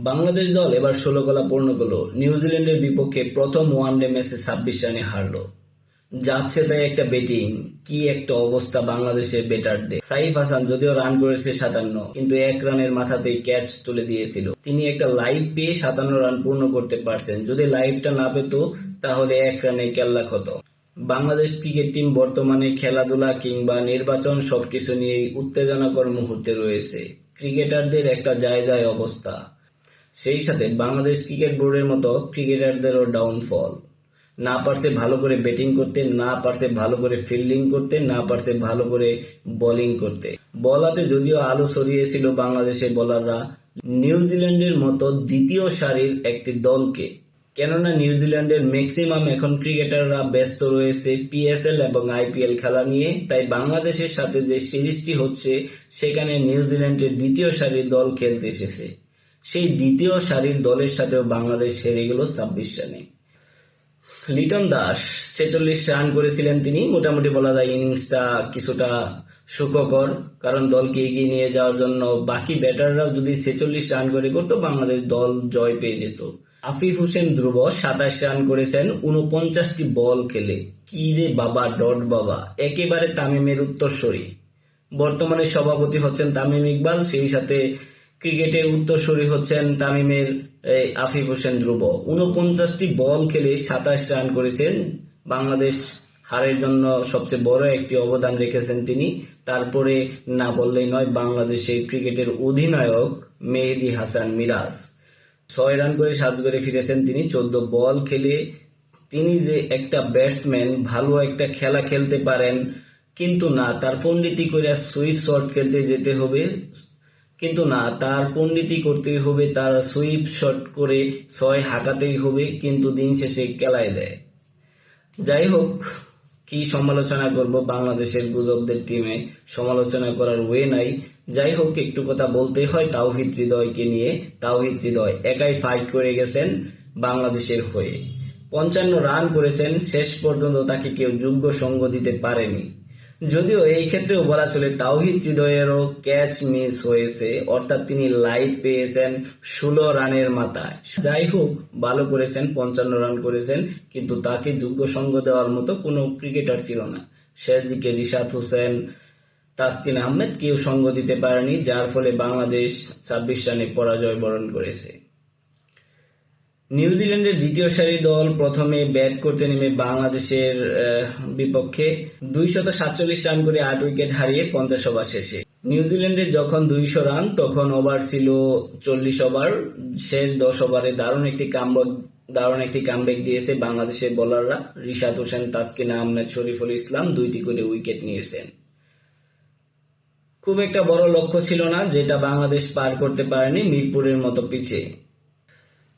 বাংলাদেশ দল এবার 16 গলা পূর্ণ করলো। নিউজিল্যান্ডের বিপক্ষে প্রথম ওয়ানডে ম্যাচে 26 রানে হারলো। যাচ্ছে তাই একটা ব্যাটিং, কি একটা অবস্থা বাংলাদেশের ব্যাটারদের। সাইফ হাসান যদিও রান করেছে 57, কিন্তু 1 রানের মাথাতেই ক্যাচ তুলে দিয়েছিল। তিনি একটা লাইভ পেয়ে 57 রান পূর্ণ করতে পারছেন। যদি লাইভটা না পেত তাহলে 1 রানে কেল্লা ক্ষত। বাংলাদেশ ক্রিকেট টিম বর্তমানে খেলাধুলা কিংবা নির্বাচন সবকিছু নিয়েই উত্তেজনাকর মুহূর্তে রয়েছে। ক্রিকেটারদের একটা যায় যায় অবস্থা, সেই সাথে বাংলাদেশ ক্রিকেট বোর্ডের মতো ক্রিকেটারদেরও ডাউনফল। না পারছে ভালো করে ব্যাটিং করতে, না পারছে ভালো করে ফিল্ডিং করতে, না পারছে ভালো করে বোলিং করতে। বলাতে যদিও আলো ছড়িয়েছিল বাংলাদেশের বোলাররা নিউজিল্যান্ডের মতো দ্বিতীয় সারির একটি দলকে, কেননা নিউজিল্যান্ডের ম্যাক্সিমাম এখন ক্রিকেটাররা ব্যস্ত রয়েছে পিএসএল এবং আইপিএল খেলা নিয়ে। তাই বাংলাদেশের সাথে যে সিরিজটি হচ্ছে সেখানে নিউজিল্যান্ডের দ্বিতীয় সারির দল খেলতে এসেছে। সেই দ্বিতীয় সারির দলের সাথেও বাংলাদেশ হেরে গেল 26 রানে। লিটন দাস 46 রান করেছিলেন তিনি। মোটামুটি বলা যায় ইনিংসটা কিছুটা সুখকর, কারণ দলকে এগিয়ে নিয়ে যাওয়ার জন্য বাকি ব্যাটাররাও যদি 46 রান করে করতো বাংলাদেশ দল জয় পেয়ে যেত। আফিফ হোসেন ধ্রুব 27 রান করেছেন 49টি বল খেলে। কি রে বাবা, ডট বাবা, একেবারে তামিমের উত্তরসূরি। বর্তমানে সভাপতি হচ্ছেন তামিম ইকবাল, সেই সাথে ক্রিকেটের উত্তরসূরি হচ্ছেন তামিমের আফিফ হোসেন ধ্রুব। 49টি বল খেলে 27 রান করেছেন। বাংলাদেশ হারের জন্য সবচেয়ে বড় একটি অবদান রেখেছেন তিনি। তারপরে না বললেই নয়, বাংলাদেশের ক্রিকেটের অধিনায়ক মেহেদী হাসান মিরাজ 6 রান করে সাজ করে ফিরেছেন তিনি 14 বল খেলে। তিনি যে একটা ব্যাটসম্যান, ভালো একটা খেলা খেলতে পারেন, কিন্তু না, তার পণ্ডিতি করে সুইপ শট খেলতে যেতে হবে, কিন্তু না, তার পণ্ডিতি করতেই হবে, তার সুইপ শট করে 6 হাঁকাতেই হবে, কিন্তু দিন শেষে কেলায় দেয়। যাই হোক, কি সমালোচনা করব, বাংলাদেশের গুজবদের টিমে সমালোচনা করার ওয়ে নাই। যাই হোক, একটু কথা বলতে হয় তাওহিদ হৃদয়কে নিয়ে। তাওহিদ হৃদয় একাই ফাইট করে গেছেন বাংলাদেশের হয়ে। 55 রান করেছেন, শেষ পর্যন্ত তাকে কেউ যোগ্য সঙ্গ দিতে পারেনি। যদিও এই ক্ষেত্রেও বলা চলে তাওহিদ হৃদয়েরও ক্যাচ মিস হয়েছে, অর্থাৎ তিনি লাইভ পেয়েছেন 16 রানের মাথায়। যাই হোক, ভালো করেছেন, 55 রান করেছেন, কিন্তু তাকে যোগ্য সঙ্গ দেওয়ার মতো কোনো ক্রিকেটার ছিল না। শেষ দিকে রিশাদ হোসেন, তাসকিন আহমেদ কেউ সঙ্গ দিতে পারেনি, যার ফলে বাংলাদেশ 26 রানে পরাজয় বরণ করেছে। নিউজিল্যান্ডের দ্বিতীয় সারি দল প্রথমে ব্যাট করতে নেমে বাংলাদেশের বিপক্ষে 247 রান করে 8 উইকেট হারিয়ে 50 ওভার শেষে। নিউজিল্যান্ডের যখন 200 রান তখন ওভার ছিল 40 ওভার। শেষ 10 ওভারে দারুণ একটি কামব্যাক দিয়েছে বাংলাদেশের বোলাররা। রিশাদ হোসেন, তাসকিন আহমেদ, শরীফুল ইসলাম 2টি করে উইকেট নিয়েছেন। খুব একটা বড় লক্ষ্য ছিল না যেটা বাংলাদেশ পার করতে পারেনি মিরপুরের মতো পিচে।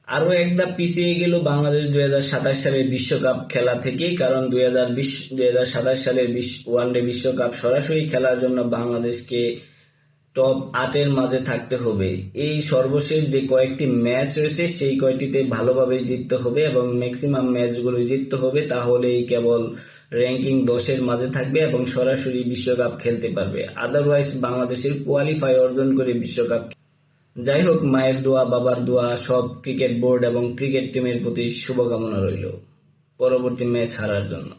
আরো একদা পিছিয়ে গেল বাংলাদেশ 2027 সালের বিশ্বকাপ খেলা থেকে, কারণ 2027 সালের ওয়ানডে বিশ্বকাপ সরাসরি খেলার জন্য বাংলাদেশকে টপ 8-এর মাঝে থাকতে হবে। এই সর্বশেষ যে কয়েকটি ম্যাচ রয়েছে সেই কয়েকটিতে ভালোভাবে জিততে হবে এবং ম্যাক্সিমাম ম্যাচগুলো জিততে হবে, তাহলেই কেবল র্যাঙ্কিং 10-এর মাঝে থাকবে এবং সরাসরি বিশ্বকাপ খেলতে পারবে। আদারওয়াইজ বাংলাদেশের কোয়ালিফাই অর্জন করে বিশ্বকাপ। যাই হোক, মায়ের দোয়া, বাবার দোয়া, সব ক্রিকেট বোর্ড এবং ক্রিকেট টিমের প্রতি শুভকামনা রইল পরবর্তী ম্যাচ হারার জন্য।